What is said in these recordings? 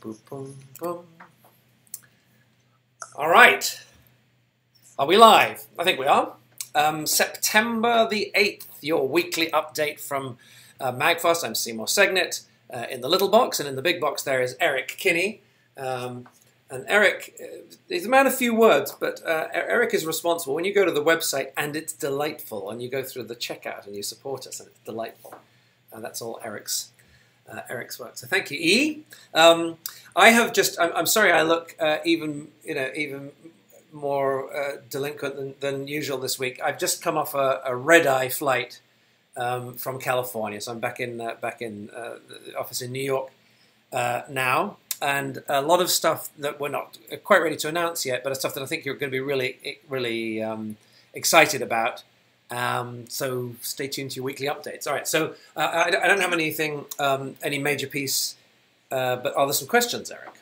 boom, boom, boom. All right. Are we live? I think we are. September the 8th, your weekly update from MAGFAST. I'm Seymour Segnet. In the little box, and in the big box there is Eric Kinney. And Eric, he's a man of few words, but Eric is responsible. When you go to the website and it's delightful, and you go through the checkout and you support us and it's delightful. That's all Eric's work. So thank you, E. I have just. I'm sorry. I look even more delinquent than usual this week. I've just come off a red-eye flight from California, so I'm back in the office in New York now, and a lot of stuff that we're not quite ready to announce yet, but stuff that I think you're going to be really excited about. So stay tuned to your weekly updates. All right, so I don't have anything, any major piece, but are there some questions, Eric?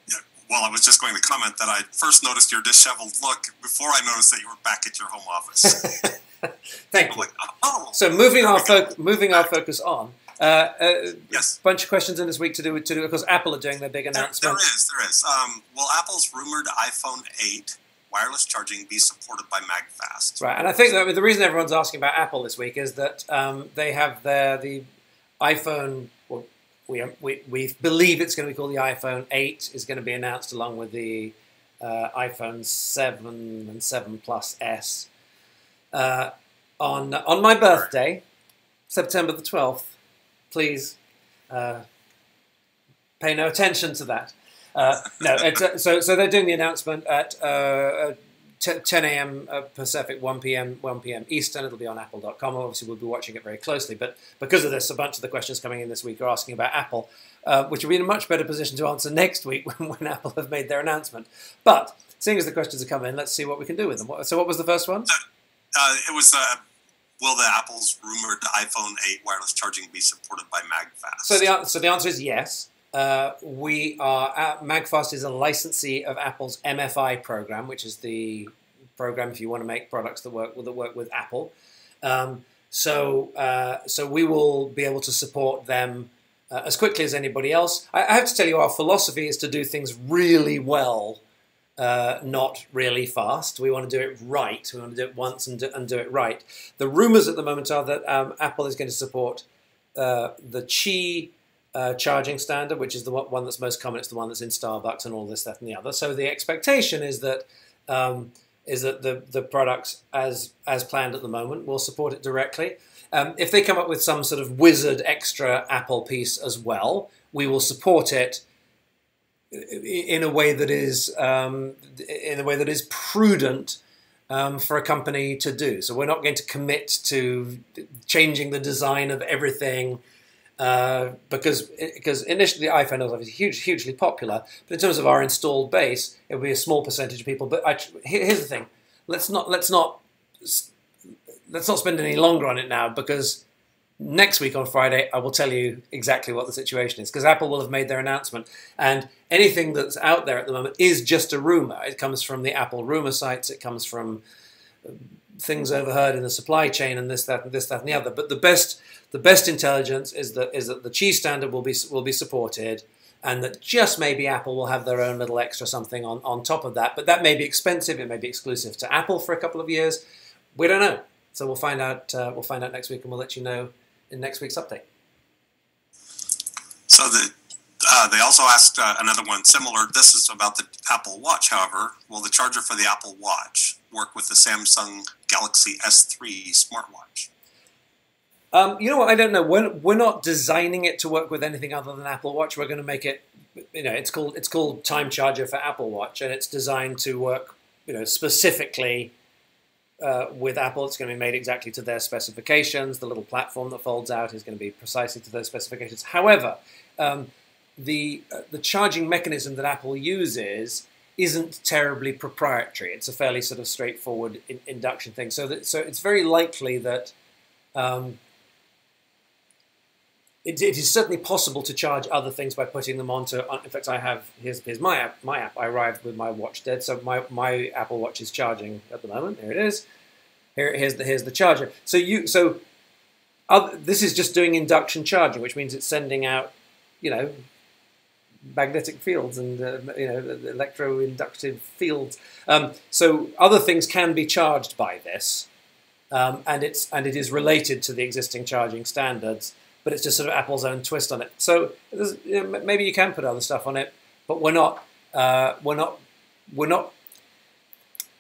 Yeah, well, I was just going to comment that I first noticed your disheveled look before I noticed that you were back at your home office. Thank you. Like, oh, so moving our focus on, yes. Bunch of questions in this week to do because Apple are doing their big announcement. There is. Will Apple's rumored iPhone 8 wireless charging be supported by MAGFAST? Right, and I think that the reason everyone's asking about Apple this week is that they have the iPhone. Well, we believe it's going to be called the iPhone 8 is going to be announced along with the iPhone 7 and 7 Plus S on my birthday, September the 12th. Please pay no attention to that. No, so they're doing the announcement at 10 a.m. Pacific, 1 p.m. Eastern. It'll be on apple.com. Obviously, we'll be watching it very closely. But because of this, a bunch of the questions coming in this week are asking about Apple, which will be in a much better position to answer next week when Apple have made their announcement. But seeing as the questions are coming in, let's see what we can do with them. So what was the first one? It was, will the Apple's rumored iPhone 8 wireless charging be supported by MAGFAST? So the answer is yes. MAGFAST is a licensee of Apple's MFI program, which is the program if you want to make products that work with Apple. So we will be able to support them as quickly as anybody else. I have to tell you, our philosophy is to do things really well, not really fast. We want to do it right. We want to do it once and do it right. The rumors at the moment are that Apple is going to support the Qi charging standard, which is the one that's most common. It's the one that's in Starbucks and all this, that, and the other. So the expectation is that the products, as planned at the moment, will support it directly. If they come up with some sort of wizard extra Apple piece as well, we will support it in a way that is prudent for a company to do. So we're not going to commit to changing the design of everything. Because initially the iPhone was obviously hugely popular, but in terms of our installed base, it will be a small percentage of people. But here's the thing: let's not spend any longer on it now, because next week on Friday I will tell you exactly what the situation is, because Apple will have made their announcement, and anything that's out there at the moment is just a rumor. It comes from the Apple rumor sites. It comes from things overheard in the supply chain and this, that, and the other. But the best intelligence is that the Qi standard will be supported, and that just maybe Apple will have their own little extra something on top of that. But that may be expensive. It may be exclusive to Apple for a couple of years. We don't know. So we'll find out. We'll find out next week, and we'll let you know in next week's update. So they also asked another one similar. This is about the Apple Watch, however. Will the charger for the Apple Watch work with the Samsung Galaxy S3 smartwatch? You know what? I don't know. We're not designing it to work with anything other than Apple Watch. We're going to make it. It's called Time Charger for Apple Watch, and it's designed to work. Specifically with Apple. It's going to be made exactly to their specifications. The little platform that folds out is going to be precisely to those specifications. However, the charging mechanism that Apple uses isn't terribly proprietary. It's a fairly sort of straightforward induction thing. So it's very likely that it is certainly possible to charge other things by putting them onto. In fact, here's my app. I arrived with my watch dead, so my Apple Watch is charging at the moment. Here it is. Here's the charger. This is just doing induction charging, which means it's sending out, magnetic fields and the electroinductive fields. So other things can be charged by this, and it is related to the existing charging standards, but it's just sort of Apple's own twist on it. So maybe you can put other stuff on it, but we're not.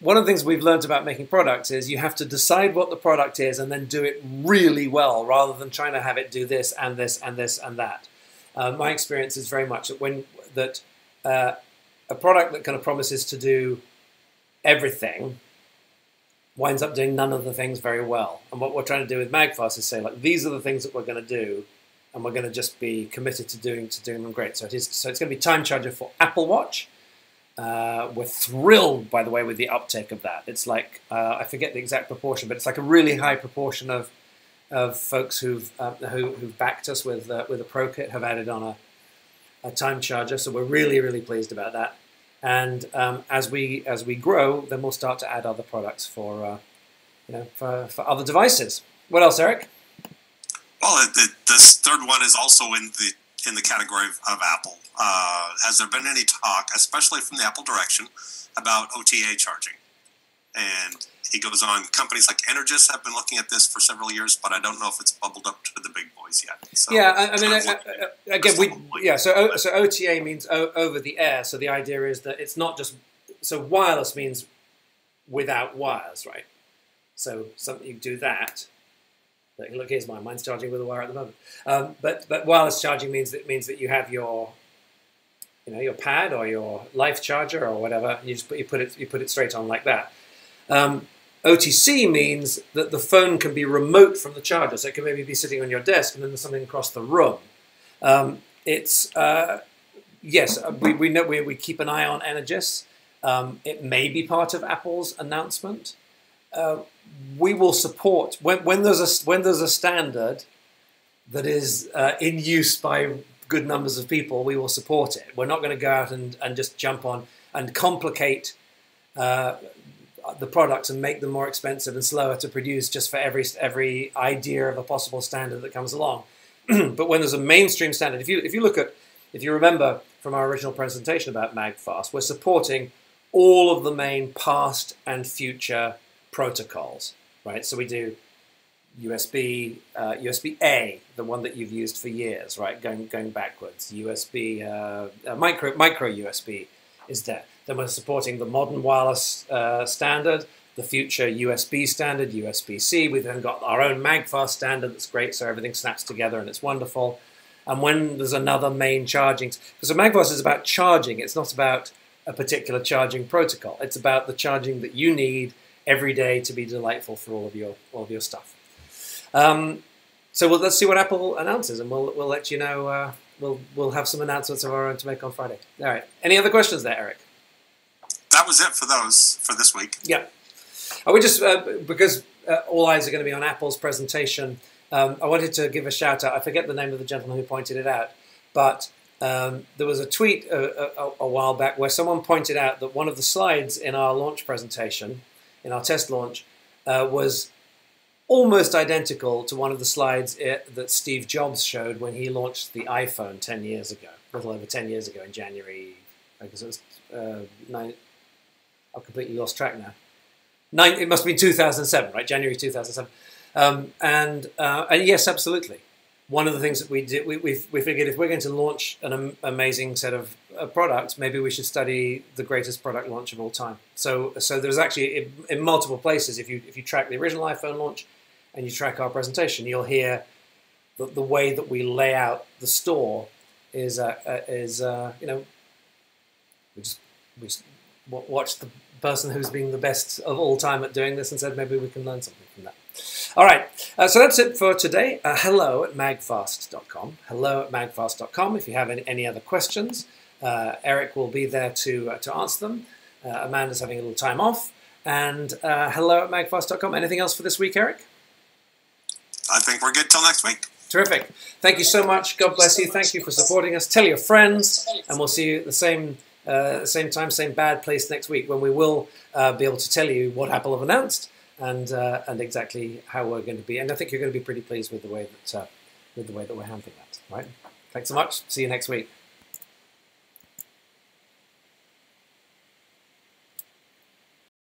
One of the things we've learned about making products is you have to decide what the product is and then do it really well, rather than trying to have it do this and this and this and that. My experience is very much that a product that kind of promises to do everything winds up doing none of the things very well. And what we're trying to do with MAGFAST is say, like, these are the things that we're going to do, and we're going to just be committed to doing them great. So it's going to be time charger for Apple Watch. We're thrilled, by the way, with the uptake of that. It's like I forget the exact proportion, but it's like a really high proportion of folks who've backed us with a Pro Kit have added on a time charger. So we're really, really pleased about that. And as we grow, then we'll start to add other products for other devices. What else, Eric? Well, this third one is also in the category of Apple. Has there been any talk, especially from the Apple direction, about OTA charging? And he goes on, companies like Energis have been looking at this for several years, but I don't know if it's bubbled up to the big boys yet. So yeah, so OTA means over the air. So the idea is that it's not just, so wireless means without wires, right? So something you do that. Look, here's mine's charging with a wire at the moment. But wireless charging means that you have your pad or your life charger or whatever. You put it straight on like that. OTC means that the phone can be remote from the charger, so it can maybe be sitting on your desk and then there's something across the room. Yes, we keep an eye on Energis. It may be part of Apple's announcement. We will support when there's a standard that is in use by good numbers of people. We will support it. We're not going to go out and just jump on and complicate the products and make them more expensive and slower to produce just for every idea of a possible standard that comes along. But when there's a mainstream standard, if you remember from our original presentation about MAGFAST, we're supporting all of the main past and future protocols, right? So we do USB-A, the one that you've used for years, right? Going backwards. USB, micro USB is there. Then we're supporting the modern wireless standard, the future USB standard, USB-C. We've then got our own MAGFAST standard that's great, so everything snaps together and it's wonderful. And when there's another main charging, because MAGFAST is about charging, it's not about a particular charging protocol. It's about the charging that you need every day to be delightful for all of your stuff. So let's see what Apple announces, and we'll let you know. We'll have some announcements of our own to make on Friday. All right. Any other questions there, Eric? That was it for this week. Yeah. I would just because all eyes are going to be on Apple's presentation. I wanted to give a shout out. I forget the name of the gentleman who pointed it out, but there was a tweet a while back where someone pointed out that one of the slides in our launch presentation, in our test launch, was almost identical to one of the slides that Steve Jobs showed when he launched the iPhone 10 years ago, a little over 10 years ago in January. I guess it was 9. I've completely lost track now. It must have been 2007, right? January 2007. And yes, absolutely. One of the things that we did, we figured if we're going to launch an amazing set of products, maybe we should study the greatest product launch of all time. So there's actually in multiple places. If you track the original iPhone launch and you track our presentation, you'll hear that the way that we lay out the store is we just watched the person who's been the best of all time at doing this and said maybe we can learn something from that. All right, so that's it for today. Hello@magfast.com. Hello@magfast.com. If you have any other questions, Eric will be there to answer them. Amanda's having a little time off. And hello@magfast.com. Anything else for this week, Eric? I think we're good till next week. Terrific. Thank you so much. God bless you. Thank you for supporting us. Tell your friends, and we'll see you at the same time, same bad place next week, when we will be able to tell you what Apple have announced and exactly how we're going to be. And I think you're going to be pretty pleased with the way that we're handling that. Right? Thanks so much. See you next week.